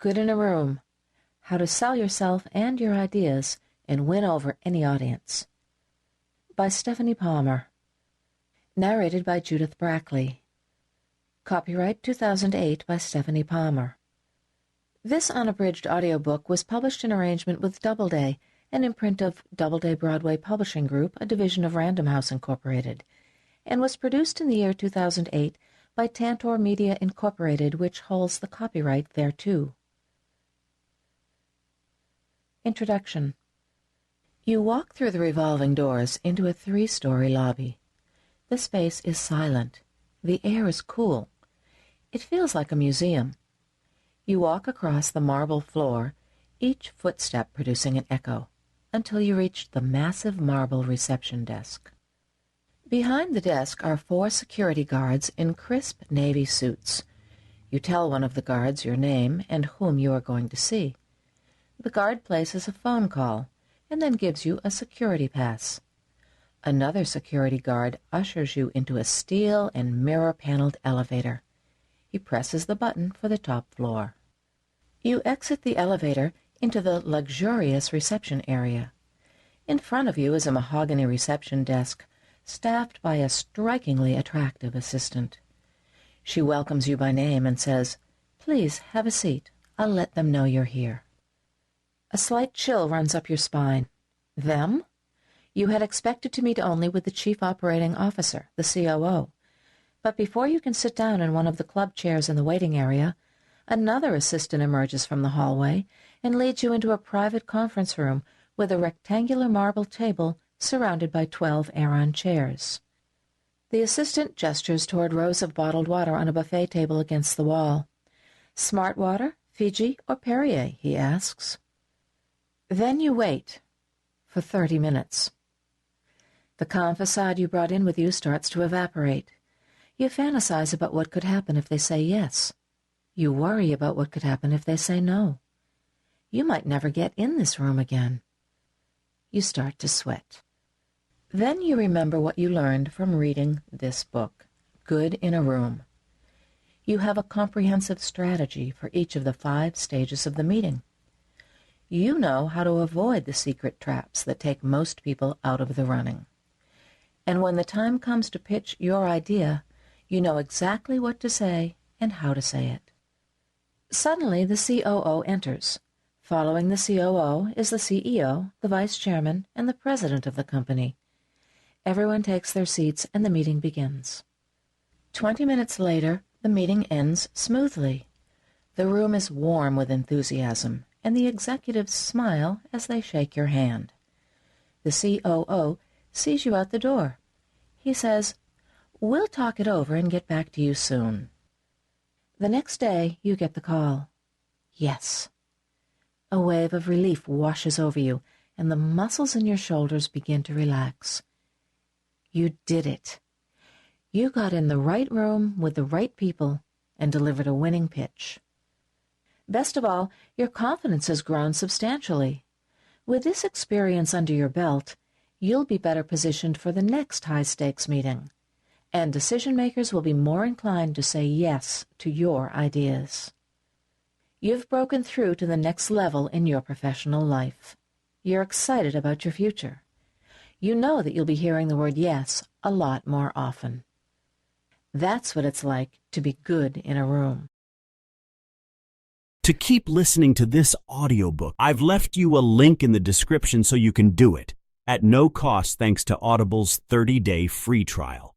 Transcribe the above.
Good in a Room: How to Sell Yourself and Your Ideas and Win Over Any Audience, by Stephanie Palmer. Narrated by Judith Brackley. Copyright 2008 by Stephanie Palmer. This unabridged audiobook was published in arrangement with Doubleday, an imprint of Doubleday Broadway Publishing Group, a division of Random House Incorporated, and was produced in the year 2008 by Tantor Media Incorporated, which holds the copyright thereto. Introduction. You walk through the revolving doors into a 3-story lobby. The space is silent. The air is cool. It feels like a museum. You walk across the marble floor, each footstep producing an echo, until you reach the massive marble reception desk. Behind the desk are 4 security guards in crisp navy suits. You tell one of the guards your name and whom you are going to see. The guard places a phone call and then gives you a security pass. Another security guard ushers you into a steel and mirror-paneled elevator. He presses the button for the top floor. You exit the elevator into the luxurious reception area. In front of you is a mahogany reception desk, staffed by a strikingly attractive assistant. She welcomes you by name and says, "Please have a seat. I'll let them know you're here." A slight chill runs up your spine. Them? You had expected to meet only with the Chief Operating Officer, the COO. But before you can sit down in one of the club chairs in the waiting area, another assistant emerges from the hallway and leads you into a private conference room with a rectangular marble table surrounded by 12 Aeron chairs. The assistant gestures toward rows of bottled water on a buffet table against the wall. "Smart water, Fiji, or Perrier?" he asks. Then you wait for 30 minutes. The calm facade you brought in with you starts to evaporate. You fantasize about what could happen if they say yes. You worry about what could happen if they say no. You might never get in this room again. You start to sweat. Then you remember what you learned from reading this book, Good in a Room. You have a comprehensive strategy for each of the 5 stages of the meeting. You know how to avoid the secret traps that take most people out of the running. And when the time comes to pitch your idea, you know exactly what to say and how to say it. Suddenly, the COO enters. Following the COO is the CEO, the vice chairman, and the president of the company. Everyone takes their seats and the meeting begins. 20 minutes later, the meeting ends smoothly. The room is warm with enthusiasm, and the executives smile as they shake your hand. The COO sees you out the door. He says, "We'll talk it over and get back to you soon." The next day, you get the call. Yes. A wave of relief washes over you, and the muscles in your shoulders begin to relax. You did it. You got in the right room with the right people and delivered a winning pitch. Best of all, your confidence has grown substantially. With this experience under your belt, you'll be better positioned for the next high-stakes meeting, and decision-makers will be more inclined to say yes to your ideas. You've broken through to the next level in your professional life. You're excited about your future. You know that you'll be hearing the word yes a lot more often. That's what it's like to be good in a room. To keep listening to this audiobook, I've left you a link in the description so you can do it, at no cost thanks to Audible's 30-day free trial.